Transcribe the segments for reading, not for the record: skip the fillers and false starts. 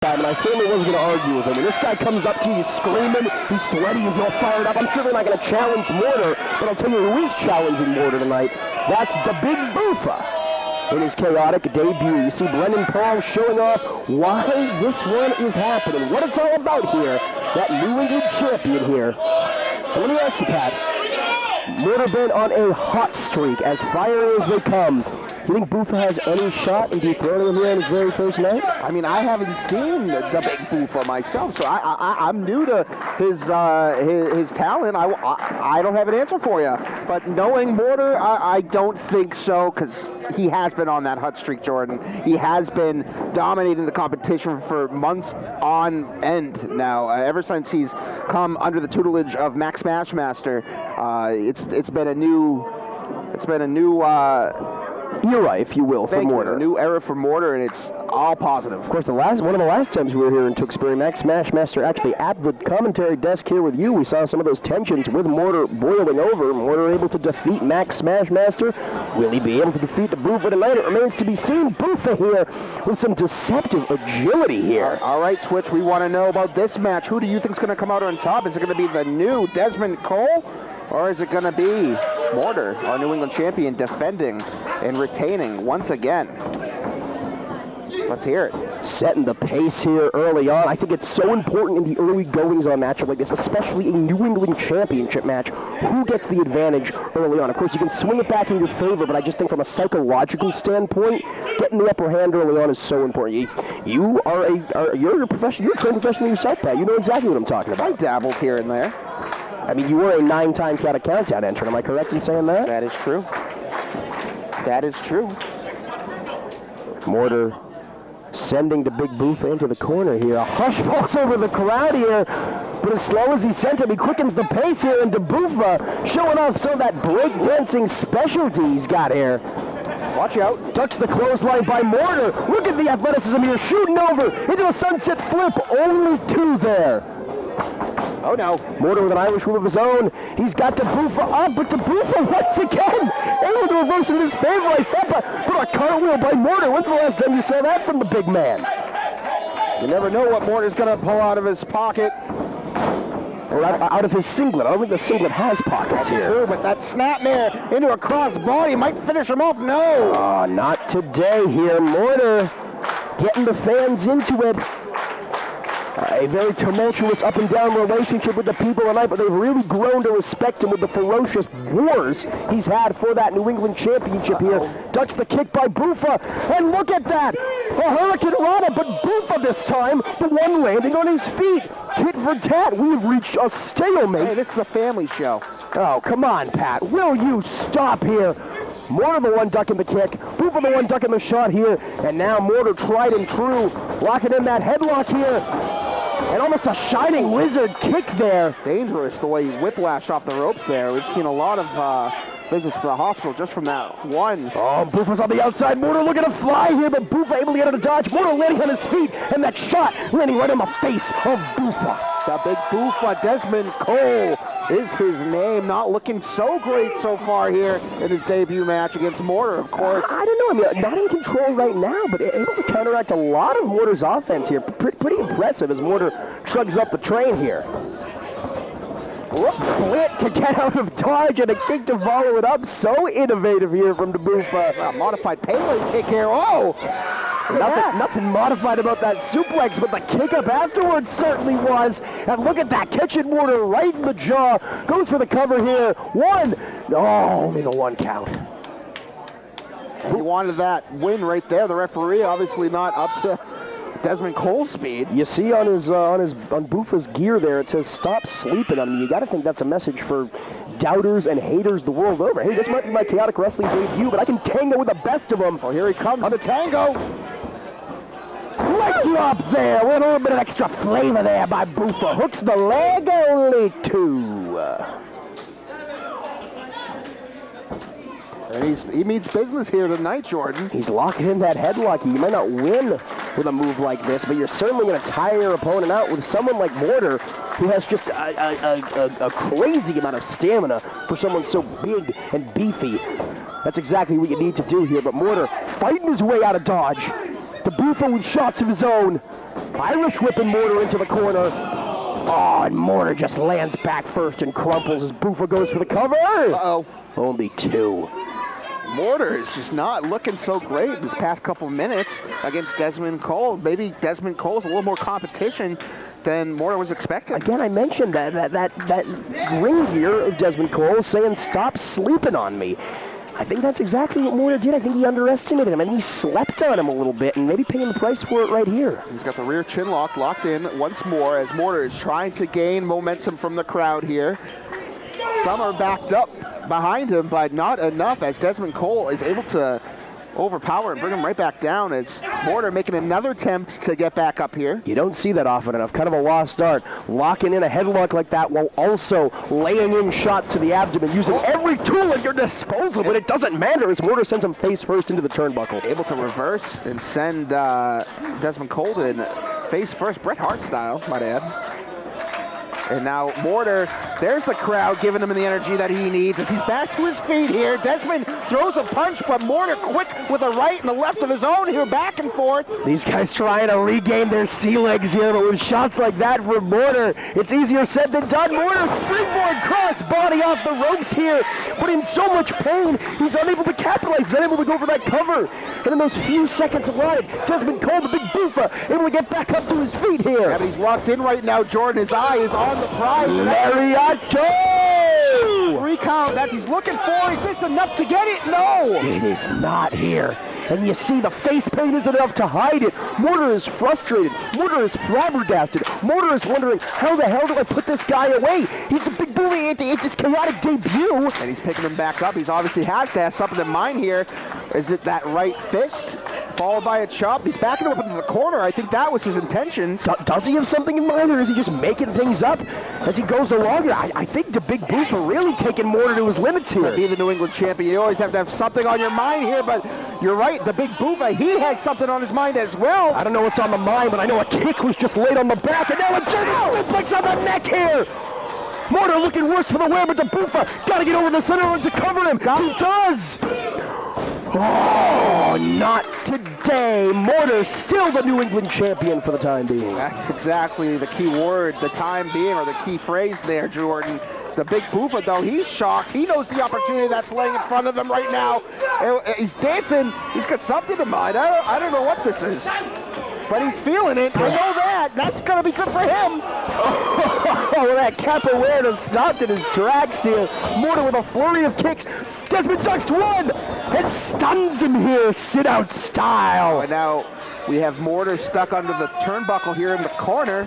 And I certainly wasn't going to argue with him. When this guy comes up to you, he's screaming, he's sweaty, he's all fired up. I'm certainly not going to challenge Mortar, but I'll tell you who is challenging Mortar tonight. That's the big Boofa in his chaotic debut. You see Brendan Paul showing off why this one is happening, what it's all about here. That New England champion here. And let me ask you, Pat, Mortar been on a hot streak, as fiery as they come. Do you think Boofa has any shot in dethroning him here on his very first night? I mean, I haven't seen the big Boofa myself, so I'm new to his talent. I don't have an answer for you. But knowing Mortar, I don't think so, because he has been on that hot streak, Jordan. He has been dominating the competition for months on end now. Ever since he's come under the tutelage of Max Smashmaster, it's been a new era, if you will, for Mortar. A new era for Mortar, and it's all positive. Of course, one of the last times we were here in Tewksbury, Max Smashmaster actually at the commentary desk here with you, we saw some of those tensions with Mortar boiling over. Mortar able to defeat Max Smashmaster. Will he be able to defeat the Boofa tonight? It remains to be seen. Boofa here with some deceptive agility here. All right, Twitch, we want to know about this match. Who do you think is going to come out on top? Is it going to be the new Dezmond Cole? Or is it going to be Mortar, our New England champion, defending and retaining once again? Let's hear it. Setting the pace here early on. I think it's so important in the early goings on a matchup like this, especially a New England championship match. Who gets the advantage early on? Of course, you can swing it back in your favor, but I just think from a psychological standpoint, getting the upper hand early on is so important. You're a professional. You're a trained professional yourself, Pat. You know exactly what I'm talking about. I dabbled here and there. I mean, you were a 9-time countdown entrant. Am I correct in saying that? That is true. That is true. Mortar sending the big Boofa into the corner here. A hush falls over the crowd here, but as slow as he sent him, he quickens the pace here, and Boofa showing off some of that breakdancing specialty he's got here. Watch out. Ducks the clothesline by Mortar. Look at the athleticism here, shooting over into a sunset flip. Only 2 there. Oh no. Mortar with an Irish whip of his own. He's got the Boofa up, but the Boofa once again able to reverse it in his favor. I thought, but a cartwheel by Mortar. When's the last time you saw that from the big man? You never know what Mortar's going to pull out of his pocket. Or out of his singlet. I don't think the singlet has pockets here. True, but that snapmare into a cross body might finish him off. No. Oh, not today here. Mortar getting the fans into it. A very tumultuous up and down relationship with the people tonight, but they've really grown to respect him with the ferocious wars he's had for that New England championship here. Ducks the kick by Boofa, and look at that! A Hurricane Rana, but Boofa this time, the one landing on his feet. Tit for tat, we've reached a stalemate. Hey, this is a family show. Oh, come on, Pat. Will you stop here? Mortar the one ducking the kick, Boofa the one ducking the shot here, and now Mortar tried and true, locking in that headlock here. And almost a shining wizard kick there. Dangerous the way he whiplashed off the ropes there. We've seen a lot of visits to the hospital just from that one. Oh, Boofa's on the outside. Mortar looking to fly here, but Boofa able to get out of dodge. Mortar landing on his feet, and that shot landing right on the face of Boofa. The big Boofa, Dezmond Cole is his name. Not looking so great so far here in his debut match against Mortar, of course. I don't know. I mean, not in control right now, but able to counteract a lot of Mortar's offense here. Pretty impressive as Mortar shrugs up the train here. Split to get out of dodge and a kick to follow it up. So innovative here from the Boofa. Modified payload kick here. Oh! Nothing modified about that suplex, but the kick up afterwards certainly was. And look at that, catching Mortar right in the jaw. Goes for the cover here. 1. Oh, only the 1 count. He wanted that win right there. The referee obviously not up to Dezmond Cole's speed. You see on Boofa's gear there, it says "Stop sleeping on me." You got to think that's a message for doubters and haters the world over. Hey, this might be my chaotic wrestling debut, but I can tango with the best of them. Oh, here he comes on the tango. Leg drop there with a little bit of extra flavor there by Boofa. Hooks the leg, only 2. And he means business here tonight, Jordan. He's locking in that headlock. You might not win with a move like this, but you're certainly going to tire your opponent out with someone like Mortar, who has just a crazy amount of stamina for someone so big and beefy. That's exactly what you need to do here, but Mortar fighting his way out of dodge. The Boofa with shots of his own. Irish whipping Mortar into the corner. Oh, and Mortar just lands back first and crumples as Boofa goes for the cover. Uh-oh. Only 2. Mortar is just not looking so great this past couple minutes against Dezmond Cole. Maybe Dezmond Cole's a little more competition than Mortar was expecting. Again, I mentioned that ring gear of Dezmond Cole saying, "Stop sleeping on me." I think that's exactly what Mortar did. I think he underestimated him, and he slept on him a little bit, and maybe paying the price for it right here. He's got the rear chin lock locked in once more as Mortar is trying to gain momentum from the crowd here. Some are backed up behind him, but not enough as Dezmond Cole is able to overpower and bring him right back down as Mortar making another attempt to get back up here. You don't see that often enough. Kind of a lost art. Locking in a headlock like that while also laying in shots to the abdomen, using every tool at your disposal, but it doesn't matter as Mortar sends him face first into the turnbuckle. Able to reverse and send Dezmond Cole in face first, Bret Hart style, might add. And now Mortar, there's the crowd giving him the energy that he needs as he's back to his feet here. Dezmond throws a punch, but Mortar quick with a right and a left of his own here, back and forth. These guys trying to regain their sea legs here, but with shots like that from Mortar, it's easier said than done. Mortar springboard cross body off the ropes here, but in so much pain, he's unable to capitalize, he's unable to go for that cover. And in those few seconds alive, Dezmond Cole, the big Boofa, able to get back up to his feet here. Yeah, but he's locked in right now, Jordan. His eye is on the prize. Lariato! 3 count that he's looking for. Is this enough to get it? No! It is not here. And you see the face paint isn't enough to hide it. Mortar is frustrated. Mortar is flabbergasted. Mortar is wondering, how the hell do I put this guy away? He's the big bully. It's his chaotic debut. And he's picking him back up. He's obviously has to have something in mind here. Is it that right fist? Followed by a chop. He's backing him up into the corner. I think that was his intention. Does he have something in mind, or is he just making things up as he goes along here? I think the big Boofa really taking Mortar to his limits here. To be the New England champion, you always have to have something on your mind here, but you're right. The big Boofa, he has something on his mind as well. I don't know what's on the mind, but I know a kick was just laid on the back, and now a German suplex on the neck here. Mortar looking worse for the wear, but the Boofa got to get over the center line to cover him. He does. Oh, not today. Mortar still the New England champion for the time being. That's exactly the key word, the time being, or the key phrase there, Jordan. The big Boofa, though, he's shocked. He knows the opportunity that's laying in front of him right now. He's dancing. He's got something in mind. I don't know what this is, but he's feeling it. I know that. That's going to be good for him. Oh, that capoeira stopped in his tracks here. Mortar with a flurry of kicks. Dezmond ducks one and stuns him here, sit-out style. And now we have Mortar stuck under the turnbuckle here in the corner,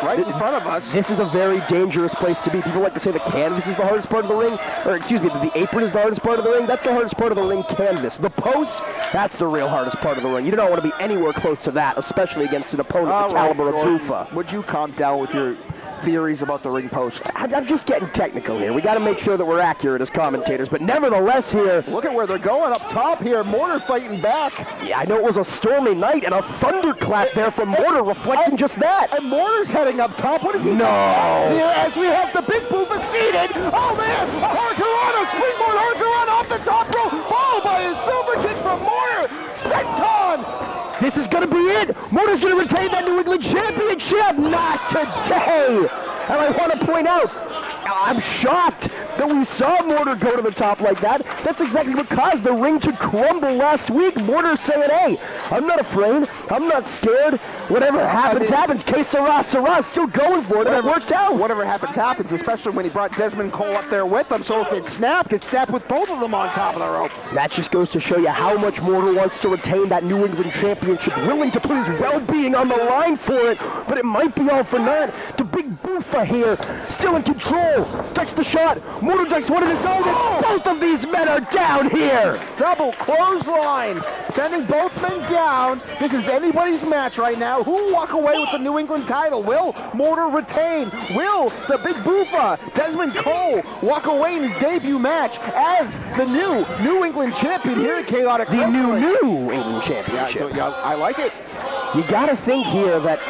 right in front of us. This is a very dangerous place to be. People like to say the canvas is the hardest part of the ring, or excuse me, the apron is the hardest part of the ring. That's the hardest part of the ring canvas. The post, that's the real hardest part of the ring. You don't want to be anywhere close to that, especially against an opponent the caliber of Boofa. Would you calm down with your theories about the ring post? I'm just getting technical here. We got to make sure that we're accurate as commentators, but nevertheless here. Look at where they're going up top here. Mortar fighting back. Yeah, I know it was a stormy night and a thunderclap there from Mortar reflecting just that. And Mortar's heading up top. What is he doing here as we have the big Boofa seated? Oh man, a Hurricanrana, springboard Hurricanrana off the top rope, followed by a silver kick from Mortar. Senton! This is going to be it. Mortar's going to retain that New England Championship. Not today. And I want to point out, I'm shocked that we saw Mortar go to the top like that. That's exactly what caused the ring to crumble last week. Mortar saying, hey, I'm not afraid. I'm not scared. Whatever happens, happens. Que sera, sera. Still going for it, and it worked out. Whatever happens, happens, especially when he brought Dezmond Cole up there with him. So if it snapped with both of them on top of the rope. That just goes to show you how much Mortar wants to retain that New England Championship, willing to put his well-being on the line for it, but it might be all for naught. The big Boofa here, still in control. Ducks the shot. Mortar ducks one of his own, and both of these men are down here. Double clothesline, sending both men down. This is anybody's match right now. Who will walk away with the New England title? Will Mortar retain? Will the big Boofa, Dezmond Cole, walk away in his debut match as the new New England champion here at Chaotic Wrestling? New England Championship. Yeah, I like it. You got to think here that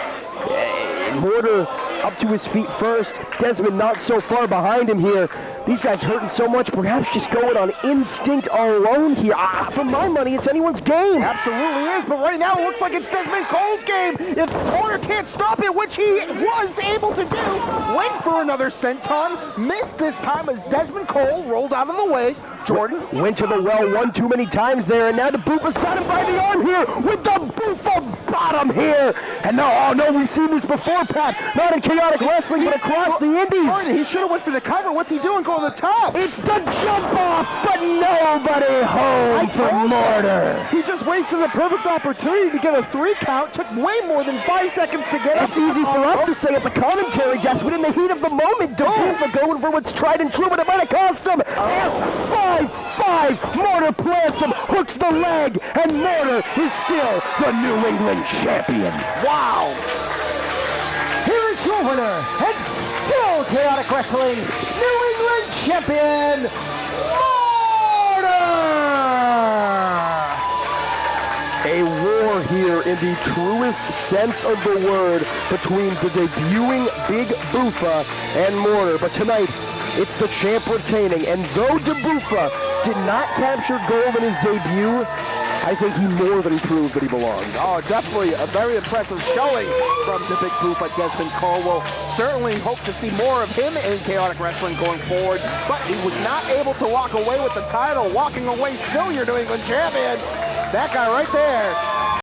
Mortar up to his feet first. Dezmond not so far behind him here. These guys hurting so much, perhaps just going on instinct alone here. For my money, it's anyone's game. Absolutely is, but right now it looks like it's Dezmond Cole's game. If Mortar can't stop it, which he was able to do, went for another senton, missed this time as Dezmond Cole rolled out of the way. Jordan went to the well one too many times there, and now the Boofa's got him by the arm here with the Boofa bottom here. And now, oh no, we've seen this before, Pat. Not in chaotic wrestling, but across the indies. Jordan, he should have went for the cover. What's he doing going to the top? It's the jump off, but nobody home for Mortar. He just wasted a perfect opportunity to get a 3 count. Took way more than 5 seconds to get It's easy for us to say at the commentary desk, but in the heat of the moment, Boofa going for what's tried and true, but it might have cost him. F5. Mortar plants him, hooks the leg, and Mortar is still the New England champion. Wow. Here is your winner, and still chaotic wrestling, New England champion, Mortar! A war here in the truest sense of the word between the debuting Big Boofa and Mortar. But tonight, it's the champ retaining, and though Boofa did not capture gold in his debut, I think he more than proved that he belongs. Oh, definitely a very impressive showing from the Big Boofa. Dezmond Cole will certainly hope to see more of him in chaotic wrestling going forward, but he was not able to walk away with the title. Walking away still your New England champion. That guy right there